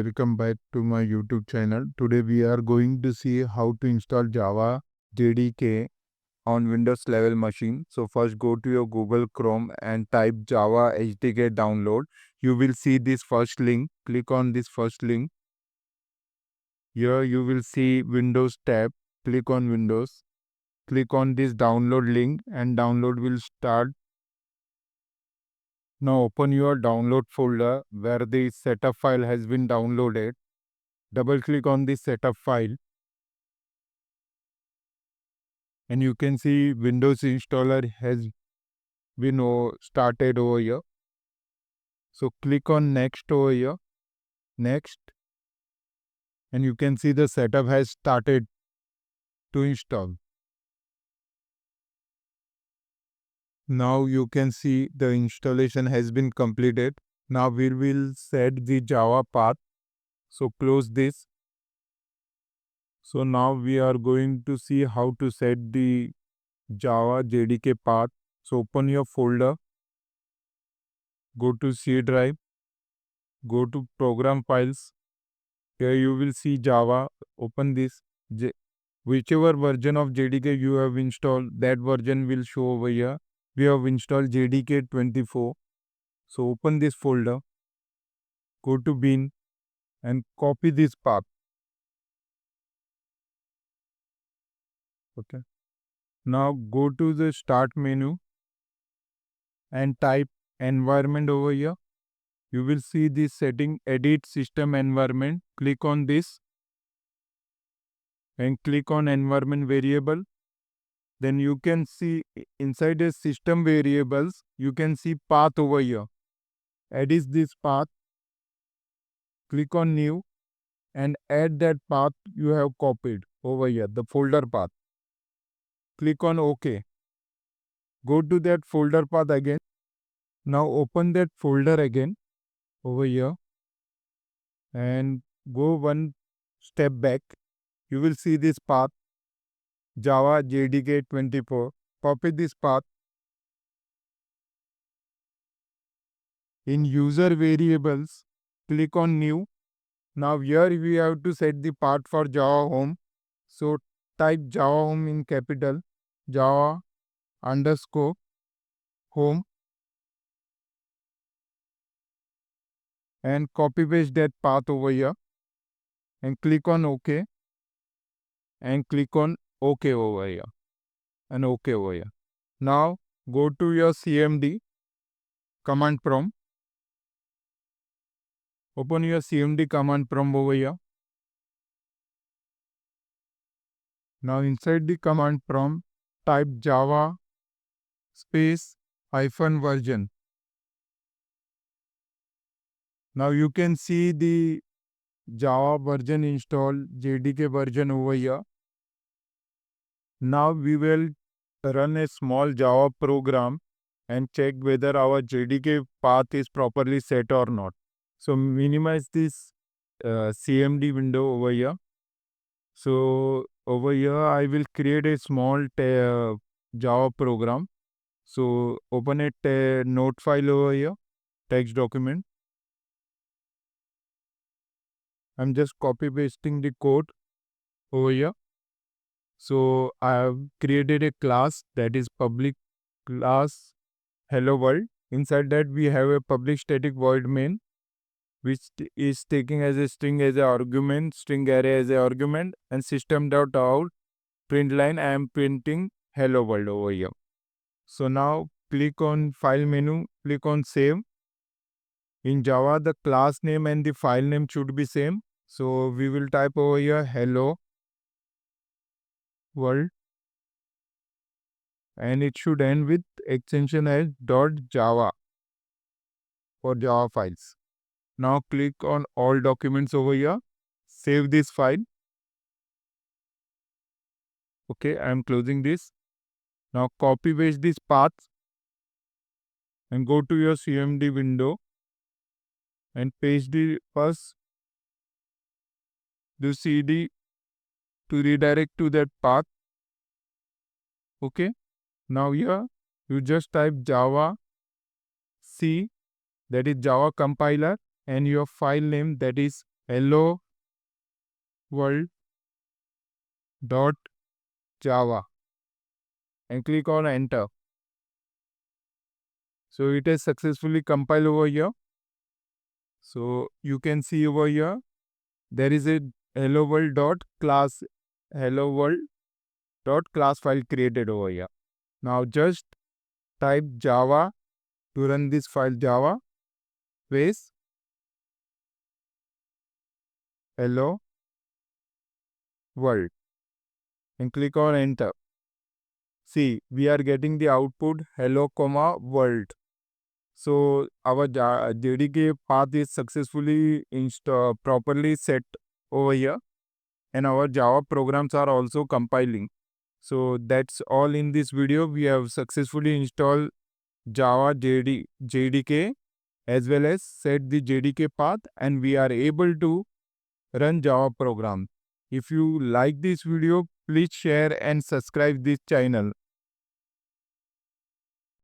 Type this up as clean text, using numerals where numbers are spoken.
welcome back to my YouTube channel. Today we are going to see how to install Java JDK on Windows level machine. So first go to your Google Chrome and type Java JDK download. You will see this first link. Click on this first link. Here you will see Windows tab. Click on Windows. Click on this download link and download will start. Now open your download folder where the setup file has been downloaded. Double click on this setup file and you can see Windows installer has been started over here. So click on next over here, next, and you can see the setup has started to install. Now you can see the installation has been completed. Now we will set the Java path. So close this. So now we are going to see how to set the Java JDK path. So open your folder, go to C drive, go to program files. Here you will see Java. Open this. Whichever version of JDK you have installed, that version will show over here. We have installed JDK 24. So open this folder, go to bin and copy this path. Okay. Now go to the start menu and type environment over here. You will see this setting, edit system environment. Click on this and click on environment variable. Then you can see inside the system variables, you can see path over here. Edit this path. Click on new and add that path you have copied over here, the folder path. Click on OK. Go to that folder path again. Now open that folder again over here and go one step back. You will see this path, Java JDK 24. Copy this path. In user variables, click on new. Now here we have to set the path for Java home. So type Java home in capital, Java underscore home, and copy paste that path over here and click on OK and click on OK over here and OK over here. Now go to your CMD command prompt. Open your CMD command prompt over here. Now inside the command prompt, type Java space -version. Now you can see the Java version installed, JDK version over here. Now we will run a small Java program and check whether our JDK path is properly set or not. So minimize this CMD window over here. So over here I will create a small Java program. So open a note file over here, text document. I'm just copy pasting the code over here. So I have created a class that is public class hello world. Inside that we have a public static void main, which is taking as a string as an argument, string array as an argument, and system.out print line. I am printing hello world over here. So now click on file menu, click on save. In Java, the class name and the file name should be same. So we will type over here hello world and it should end with extension as .java for Java files. Now click on all documents over here. Save this file. Okay, I am closing this. Now copy paste this path and go to your CMD window and paste the first the CD to redirect to that path. Okay. Now here you just type Java C, that is Java compiler, and your file name, that is hello world dot java and click on enter. So it is successfully compiled over here. So you can see over here there is a hello world dot class file created over here. Now just type java to run this file, java space hello world and click on enter. See, we are getting the output hello comma world. So our JDK path is successfully properly set over here, and our Java programs are also compiling. So that's all in this video. We have successfully installed Java JDK as well as set the JDK path, and we are able to run Java program. If you like this video, please share and subscribe this channel.